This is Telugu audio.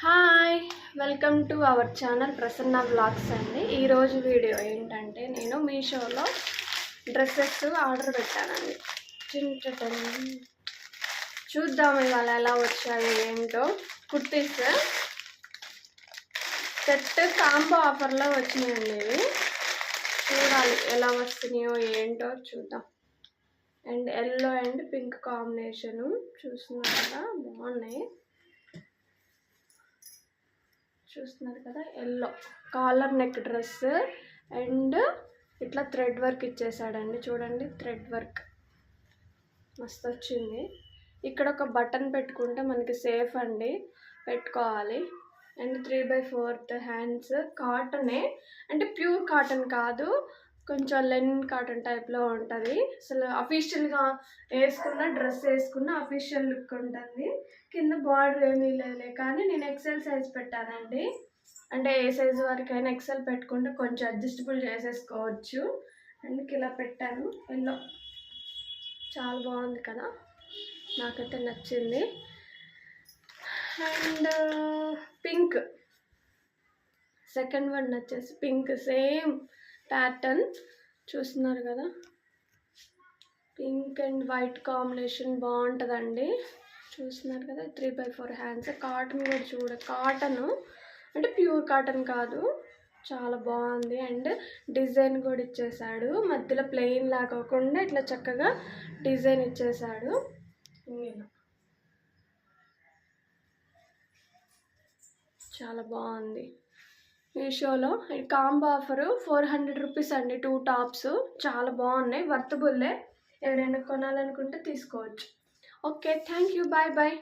Hi, welcome to our channel Prasanna vlogs అండి. ఈరోజు వీడియో ఏంటంటే నేను మీషోలో డ్రెస్సెస్ ఆర్డర్ పెట్టానండి. చూద్దాం ఇవాళ ఎలా వచ్చాయి ఏంటో. కుర్తీస్ సెట్ కాంబో ఆఫర్లో వచ్చినాయండి ఇవి. చూడాలి ఎలా వస్తున్నాయో ఏంటో చూద్దాం. And yellow and pink combination చూస్తున్నారు కదా, బాగున్నాయి. చూస్తున్నారు కదా, yellow collar neck dress and ఇట్లా థ్రెడ్ వర్క్ ఇచ్చేసాడండి. చూడండి, థ్రెడ్ వర్క్ మస్తు వచ్చింది. ఇక్కడ ఒక బటన్ పెట్టుకుంటే మనకి సేఫ్ అండి, పెట్టుకోవాలి. అండ్ 3/4 హ్యాండ్స్, కాటనే అంటే ప్యూర్ కాటన్ కాదు, కొంచెం లెనిన్ కాటన్ టైప్లో ఉంటుంది. అసలు అఫీషియల్గా వేసుకున్న డ్రెస్ వేసుకున్న అఫీషియల్ లుక్ ఉంటుంది. కింద బార్డర్ ఏమీ లేదులే, కానీ నేను ఎక్సెల్ సైజ్ పెట్టానండి. అంటే ఏ సైజు వరకైనా ఎక్సెల్ పెట్టుకుంటే కొంచెం అడ్జస్టబుల్ చేసేసుకోవచ్చు. అందుకే ఇలా పెట్టాను. ఎల్లో చాలా బాగుంది కదా, నాకైతే నచ్చింది. అండ్ పింక్, సెకండ్ వన్ వచ్చేసి పింక్, సేమ్ ప్యాటర్న్ చూస్తున్నారు కదా, పింక్ అండ్ వైట్ కాంబినేషన్ బాగుంటుందండి. చూస్తున్నారు కదా, 3/4 హ్యాండ్స్. కాటన్ కూడా కాటన్ అంటే ప్యూర్ కాటన్ కాదు, చాలా బాగుంది. అండ్ డిజైన్ కూడా ఇచ్చేసాడు, మధ్యలో ప్లెయిన్ లాగకుండా ఇట్లా చక్కగా డిజైన్ ఇచ్చేసాడు. చాలా బాగుంది. మీషోలో కాంబో ఆఫరు 400 రూపీస్ అండి, 2 టాప్స్. చాలా బాగున్నాయి, వర్తబుల్లే. ఎవరైనా కొనాలనుకుంటే తీసుకోవచ్చు. Okay, thank you, bye bye.